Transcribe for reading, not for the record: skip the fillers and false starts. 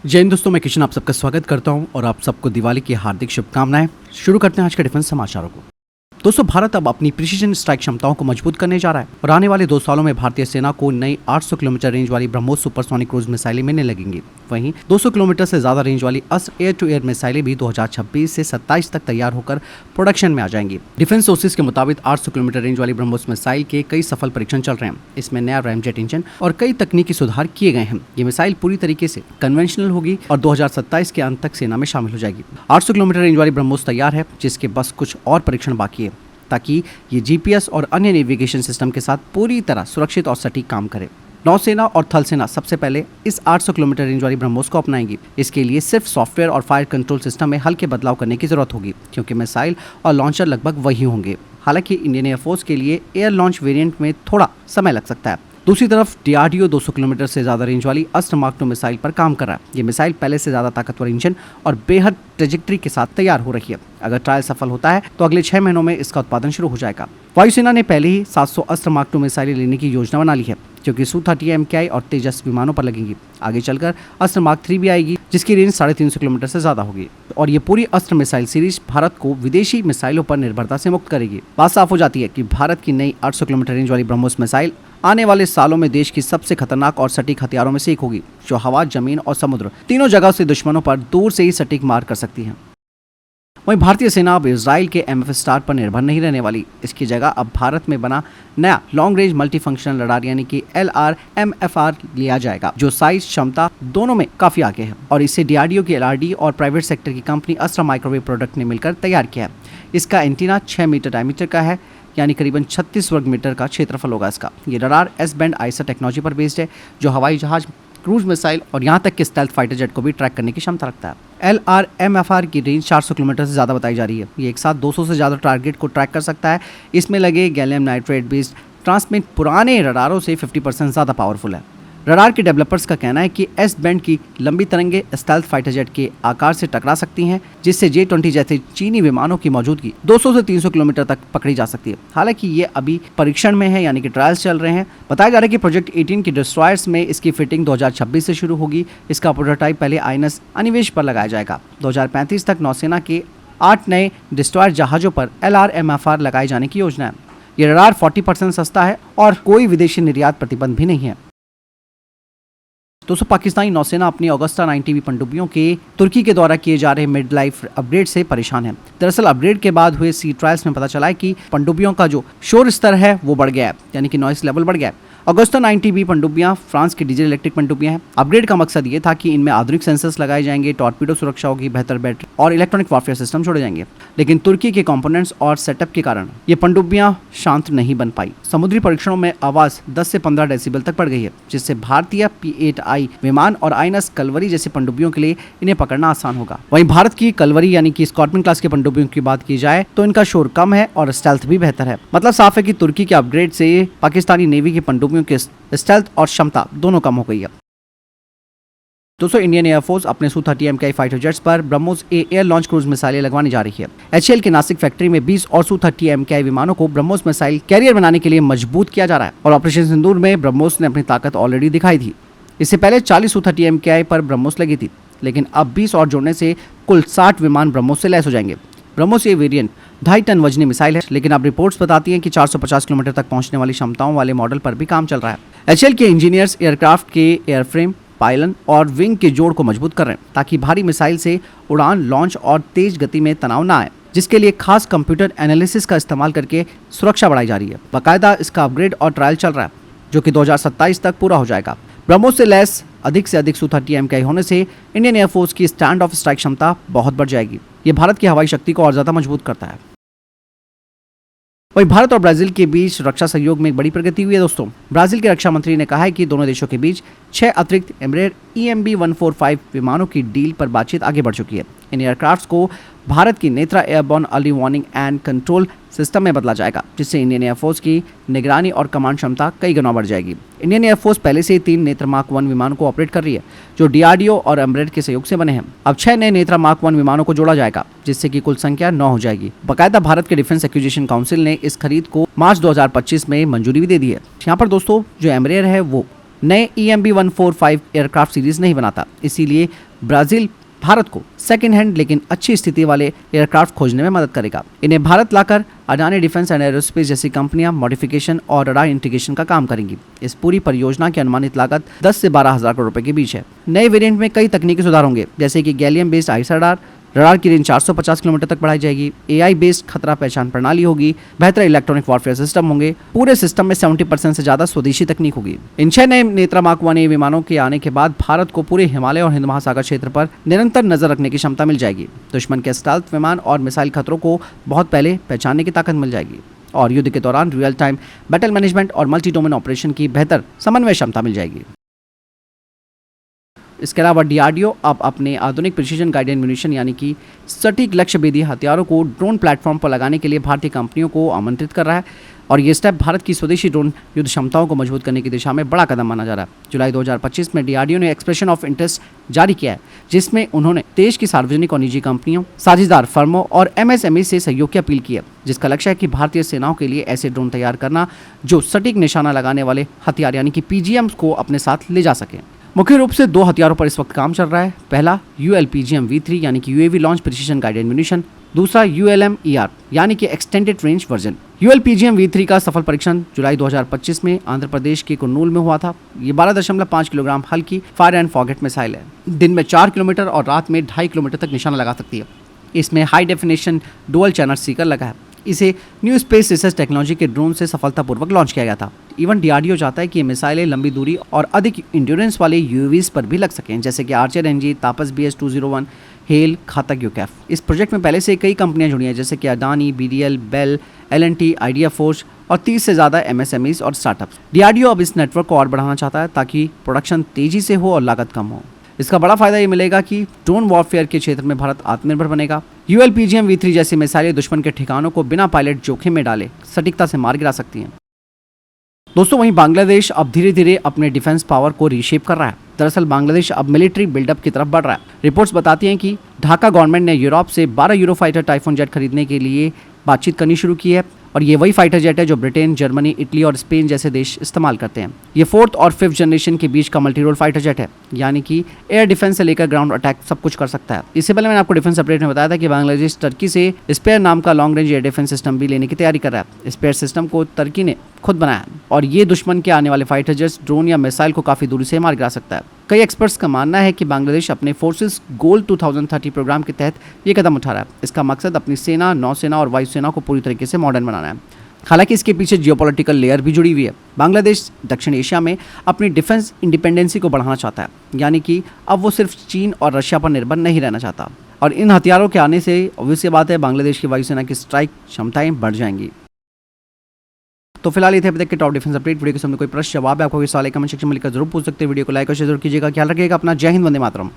जय हिंद दोस्तों, मैं किशन आप सबका स्वागत करता हूं और आप सबको दिवाली की हार्दिक शुभकामनाएं। शुरू करते हैं आज के डिफेंस समाचारों को। दोस्तों, भारत अब अपनी प्रिसीजन स्ट्राइक क्षमताओं को मजबूत करने जा रहा है और आने वाले 2 सालों में भारतीय सेना को नई 800 किलोमीटर रेंज वाली ब्रह्मोस सुपरसोनिक क्रूज मिसाइलें मिलने लगेंगी। वहीं 200 किलोमीटर से ज्यादा रेंज वाली अस्त्र एयर टू एयर मिसाइलें भी 2026 से 27 तक तैयार होकर प्रोडक्शन में आ जाएंगी। डिफेंस सोर्सेज के मुताबिक 800 किलोमीटर रेंज वाली ब्रह्मोस मिसाइल के कई सफल परीक्षण चल रहे हैं। इसमें नया रैमजेट इंजन और कई तकनीकी सुधार किए गए हैं। ये मिसाइल पूरी तरीके से कन्वेंशनल होगी और 2027 के अंत तक सेना में शामिल हो जाएगी। 800 किलोमीटर रेंज वाली ब्रह्मोस तैयार है, जिसके बस कुछ और परीक्षण बाकी है ताकि ये जीपीएस और अन्य नेविगेशन सिस्टम के साथ पूरी तरह सुरक्षित और सटीक काम करे। नौसेना और थल सेना सबसे पहले इस 800 किलोमीटर रेंज वाली ब्रह्मोस को अपनाएंगी। इसके लिए सिर्फ सॉफ्टवेयर और फायर कंट्रोल सिस्टम में हल्के बदलाव करने की जरूरत होगी, क्योंकि मिसाइल और लॉन्चर लगभग वही होंगे। हालांकि इंडियन एयरफोर्स के लिए एयर लॉन्च वेरिएंट में थोड़ा समय लग सकता है। दूसरी तरफ डीआरडीओ 200 किलोमीटर से ज्यादा रेंज वाली अस्त्र मार्क 2 मिसाइल पर काम कर रहा है। ये मिसाइल पहले से ज्यादा ताकतवर इंजन और बेहद ट्रेजेक्ट्री के साथ तैयार हो रही है। अगर ट्रायल सफल होता है तो अगले 6 महीनों में इसका उत्पादन शुरू हो जाएगा। वायुसेना ने पहले ही 700 अस्त्र मार्क 2 मिसाइलें लेने की योजना बना ली है, जो कि Su-30 MKI और तेजस विमानों पर लगेंगी। आगे चलकर अस्त्र मार्क 3 भी आएगी, जिसकी रेंज 350 किलोमीटर से ज्यादा होगी और ये पूरी अस्त्र मिसाइल सीरीज भारत को विदेशी मिसाइलों पर निर्भरता से मुक्त करेगी। बात साफ हो जाती है कि भारत की नई 800 किलोमीटर रेंज वाली ब्रह्मोस मिसाइल आने वाले सालों में देश की सबसे खतरनाक और सटीक हथियारों में से एक होगी, जो हवा, जमीन और समुद्र तीनों जगह से दुश्मनों पर दूर से ही सटीक मार कर सकती है। वहीं भारतीय सेना अब इजराइल के MF स्टार पर निर्भर नहीं रहने वाली। इसकी जगह अब भारत में बना नया long range multi functional radar यानी कि LRMFR लिया जाएगा, जो साइज, क्षमता दोनों में काफी आगे है और इसे डीआरडीओ की LRD और प्राइवेट सेक्टर की कंपनी अस्tra माइक्रोवेव प्रोडक्ट ने मिलकर तैयार किया है। इसका एंटीना 6 मीटर डायमीटर का है, यानी करीबन 36 वर्ग मीटर का क्षेत्रफल होगा इसका। ये रडार S-band ISA टेक्नोलॉजी पर बेस्ड है, जो हवाई जहाज, क्रूज मिसाइल और यहाँ तक कि स्टेल्थ फाइटर जेट को भी ट्रैक करने की क्षमता रखता है। LRMFR की रेंज 400 किलोमीटर से ज़्यादा बताई जा रही है। ये एक साथ 200 से ज़्यादा टारगेट को ट्रैक कर सकता है। इसमें लगे गैलियम नाइट्रेट बेस्ड ट्रांसमिट पुराने रडारों से 50% ज़्यादा पावरफुल है। रडार के डेवलपर्स का कहना है कि S-band की लंबी तरंगे स्टेल्थ फाइटर जेट के आकार से टकरा सकती हैं, जिससे J-20 जैसे चीनी विमानों की मौजूदगी 200 से 300 किलोमीटर तक पकड़ी जा सकती है। हालांकि ये अभी परीक्षण में है, यानी कि ट्रायल्स चल रहे हैं। बताया जा रहा है कि प्रोजेक्ट 18 की डिस्ट्रॉयर्स में इसकी फिटिंग 2026 से शुरू होगी। इसका प्रोटोटाइप पहले INS अनिवेश पर लगाया जाएगा। 2035 तक नौसेना के 8 नए डिस्ट्रॉयर जहाजों पर LRMFR लगाए जाने की योजना है। ये रडार 40% सस्ता है और कोई विदेशी निर्यात प्रतिबंध भी नहीं है। दोस्तों, पाकिस्तानी नौसेना अपनी ऑगस्टा 9TB पनडुब्बियों के तुर्की के द्वारा किए जा रहे मिड लाइफ अपग्रेड से परेशान है। दरअसल अपग्रेड के बाद हुए सी ट्रायल्स में पता चला है कि पनडुब्बियों का जो शोर स्तर है वो बढ़ गया है, यानी कि नॉइस लेवल बढ़ गया है। ऑगस्टा 9TB पनडुब्बियां फ्रांस की डीजल इलेक्ट्रिक पनडुब्बियां हैं। अपग्रेड का मकसद ये था कि इनमें आधुनिक सेंसर्स लगाए जाएंगे, टॉर्पीडो सुरक्षा होगी, बेहतर बैटरी और इलेक्ट्रॉनिक वॉरफेयर सिस्टम जोड़े जाएंगे। लेकिन तुर्की के कंपोनेंट्स और सेटअप के कारण ये पनडुब्बियां शांत नहीं बन पाई। समुद्री परीक्षणों में आवाज 10 से 15 डेसिबल तक बढ़ गई है, जिससे भारतीय P-8I विमान और INS कलवरी जैसे पनडुब्बियों के लिए इन्हें पकड़ना आसान होगा। वहीं भारत की कलवरी यानी कि स्कॉर्पियन क्लास के पनडुब्बियों की बात की जाए तो इनका शोर कम है और स्टेल्थ भी बेहतर है। मतलब साफ है कि तुर्की के अपग्रेड से पाकिस्तानी नेवी की पनडुब्बियों के स्टेल्थ और क्षमता दोनों कम हो गई है। दोस्तों, इंडियन एयरफोर्स अपने Su-30 MKI फाइटर जेट्स पर ब्रह्मोस एयर लॉन्च क्रूज मिसाइलें लगवाने जा रही है। HAL के नासिक फैक्ट्री में 20 और Su-30 MKI विमानों को ब्रह्मोस मिसाइल कैरियर बनाने के लिए मजबूत किया जा रहा है और ऑपरेशन सिंदूर में ब्रह्मोस ने अपनी ताकत ऑलरेडी दिखाई थी। इससे पहले 40 Su-30 MKI पर ब्रह्मोस लगी थी, लेकिन अब 20 और जोड़ने से कुल 60 विमान ब्रह्मोस से लैस हो जाएंगे। ब्रह्मोस ये वेरिएंट 2.5 टन वजनी मिसाइल है, लेकिन अब रिपोर्ट्स बताती हैं कि 450 किलोमीटर तक पहुंचने वाली क्षमताओं वाले मॉडल पर भी काम चल रहा है। HAL के इंजीनियर्स एयरक्राफ्ट के एयरफ्रेम, पायलन और विंग के जोड़ को मजबूत कर रहे हैं, ताकि भारी मिसाइल से उड़ान, लॉन्च और तेज गति में तनाव न आए, जिसके लिए खास कंप्यूटर एनालिसिस का इस्तेमाल करके सुरक्षा बढ़ाई जा रही है। बाकायदा इसका अपग्रेड और ट्रायल चल रहा है, जो कि 2027 तक पूरा हो जाएगा। ब्रह्मोस से लैस अधिक से अधिक Su-30 MKI होने से इंडियन एयरफोर्स की स्टैंड ऑफ स्ट्राइक क्षमता बहुत बढ़ जाएगी। ये भारत की हवाई शक्ति को और ज्यादा मजबूत करता है। वहीं भारत और ब्राजील के बीच रक्षा सहयोग में एक बड़ी प्रगति हुई है। दोस्तों, ब्राजील के रक्षा मंत्री ने कहा है कि दोनों देशों के बीच 6 अतिरिक्त एमरेर EMB-145 विमानों की डील पर बातचीत आगे बढ़ चुकी है। इन एयरक्राफ्ट्स को भारत की Netra airborne early warning and control system में बदला जाएगा, जिससे इंडियन एयरफोर्स की निगरानी और कमांड क्षमता कई गुना बढ़ जाएगी। इंडियन एयरफोर्स पहले से ही 3 नेत्रा मार्क 1 विमानों को ऑपरेट कर रही है, जो DRDO और एमरेट के सहयोग से बने हैं। अब 6 नए नेत्रा मार्क 1 विमानों को जोड़ा जाएगा, जिससे कि कुल संख्या 9 हो जाएगी। बाकायदा भारत के डिफेंस एक्विजिशन काउंसिल ने इस खरीद को मार्च 2025 में मंजूरी भी दे दी है। यहाँ पर दोस्तों जो एमरेर है वो नए EMB 145 एयरक्राफ्ट सीरीज नहीं बनाता, इसीलिए ब्राजील भारत को सेकंड हैंड लेकिन अच्छी स्थिति वाले एयरक्राफ्ट खोजने में मदद करेगा। इन्हें भारत लाकर अडानी डिफेंस एंड एरोस्पेस जैसी कंपनियां मॉडिफिकेशन और रडार इंटीग्रेशन का काम करेंगी। इस पूरी परियोजना की अनुमानित लागत 10 से 12 हजार करोड़ रुपए के बीच है। नए वेरिएंट में कई तकनीकी सुधार होंगे, जैसे कि गैलियम बेस्ड आइस रडार की रेंज 450 किलोमीटर तक बढ़ाई जाएगी, AI बेस्ड खतरा पहचान प्रणाली होगी, बेहतर इलेक्ट्रॉनिक वॉरफेयर सिस्टम होंगे। पूरे सिस्टम में 70% से ज्यादा स्वदेशी तकनीक होगी। इन 6 नए नेत्रा मार्क 1 विमानों के आने के बाद भारत को पूरे हिमालय और हिंद महासागर क्षेत्र पर निरंतर नजर रखने की क्षमता मिल जाएगी। दुश्मन के स्टेल्थ विमान और मिसाइल खतरों को बहुत पहले पहचानने की ताकत मिल जाएगी और युद्ध के दौरान रियल टाइम बैटल मैनेजमेंट और मल्टी डोमेन ऑपरेशन की बेहतर समन्वय क्षमता मिल जाएगी। इसके अलावा DRDO अब अपने आधुनिक प्रिसीजन गाइडेड म्यूनिशन यानी कि सटीक लक्ष्य भेदी हथियारों को ड्रोन प्लेटफॉर्म पर लगाने के लिए भारतीय कंपनियों को आमंत्रित कर रहा है और ये स्टेप भारत की स्वदेशी ड्रोन युद्ध क्षमताओं को मजबूत करने की दिशा में बड़ा कदम माना जा रहा है। जुलाई 2025 में DRDO ने एक्सप्रेशन ऑफ इंटरेस्ट जारी किया है, जिसमें उन्होंने देश की सार्वजनिक और निजी कंपनियों, साझेदार फर्मों और MSME से सहयोग की अपील की है, जिसका लक्ष्य है कि भारतीय सेनाओं के लिए ऐसे ड्रोन तैयार करना जो सटीक निशाना लगाने वाले हथियार यानी कि PGMs को अपने साथ ले जा सके। मुख्य रूप से 2 हथियारों पर इस वक्त काम चल रहा है। पहला ULPGM V3 यानी कि UAV launch precision guided munition, दूसरा ULM-ER यानी कि extended range version. ULPGM V3 का सफल परीक्षण जुलाई 2025 में आंध्र प्रदेश के कुर्नूल में हुआ था। ये 12.5 किलोग्राम हल्की फायर एंड फॉरगेट मिसाइल है। दिन में 4 किलोमीटर और रात में 2.5 किलोमीटर तक निशाना लगा सकती है। इसमें high definition dual channel Sikar लगा है। इसे न्यू स्पेस रिसर्च टेक्नोलॉजी के ड्रोन से सफलतापूर्वक लॉन्च किया गया था। इवन DRDO चाहता है कि ये मिसाइलें लंबी दूरी और अधिक इंड्योरेंस वाले UAVs पर भी लग सकें, जैसे कि आर्चर NG, तापस BS-201, हेल, घातक यूकैफ। इस प्रोजेक्ट में पहले से कई कंपनियां जुड़ी हैं, जैसे कि Adani, BDL, BEL, L&T, ideaForge और 30 से ज़्यादा MSMEs और स्टार्टअप्स। DRDO अब इस नेटवर्क को और बढ़ाना चाहता है ताकि प्रोडक्शन तेजी से हो और लागत कम हो। इसका बड़ा फायदा ये मिलेगा कि ड्रोन वॉरफेयर के क्षेत्र में भारत आत्मनिर्भर बनेगा। ULPGM V3 जैसी मिसाइलें दुश्मन के ठिकानों को बिना पायलट जोखिम में डाले सटीकता से मार गिरा सकती हैं। दोस्तों, वहीं बांग्लादेश अब धीरे धीरे अपने डिफेंस पावर को रीशेप कर रहा है। दरअसल बांग्लादेश अब मिलिट्री बिल्डअप की तरफ बढ़ रहा है। रिपोर्ट्स बताती हैं कि ढाका गवर्नमेंट ने यूरोप से 12 यूरोफाइटर टाइफून जेट खरीदने के लिए बातचीत करनी शुरू की है और ये वही फाइटर जेट है जो ब्रिटेन, जर्मनी, इटली और स्पेन जैसे देश इस्तेमाल करते हैं। ये 4th और 5th जनरेशन के बीच का मल्टी रोल फाइटर जेट है, यानी कि एयर डिफेंस से लेकर ग्राउंड अटैक सब कुछ कर सकता है। इससे पहले मैंने आपको डिफेंस अपडेट में बताया था कि बांग्लादेश टर्की से स्पेयर नाम का long range air defence system भी लेने की तैयारी कर रहा है। स्पेयर सिस्टम को टर्की ने खुद बनाया और ये दुश्मन के आने वाले फाइटर जेट्स, ड्रोन या मिसाइल को काफी दूरी से मार गिरा सकता है। कई एक्सपर्ट्स का मानना है कि बांग्लादेश अपने फोर्सेस गोल 2030 प्रोग्राम के तहत ये कदम उठा रहा है। इसका मकसद अपनी सेना, नौसेना और वायुसेना को पूरी तरीके से मॉडर्न बनाना है। हालांकि इसके पीछे जियोपॉलिटिकल लेयर भी जुड़ी हुई है। बांग्लादेश दक्षिण एशिया में अपनी डिफेंस इंडिपेंडेंसी को बढ़ाना चाहता है, यानी कि अब वो सिर्फ चीन और रशिया पर निर्भर नहीं रहना चाहता और इन हथियारों के आने से ऑब्वियस बात है बांग्लादेश की वायुसेना की स्ट्राइक क्षमताएं बढ़ जाएंगी। तो फिलहाल ये थे अभी तक के टॉप डिफेंस अपडेट। वीडियो के सामने कोई प्रश्न जवाब है, आपको कोई सवाल कमेंट सेक्शन में लिखकर जरूर पूछ सकते हैं। वीडियो को लाइक और शेयर जरूर कीजिएगा। ख्याल रखिएगा अपना। जय हिंद, वंदे मातरम।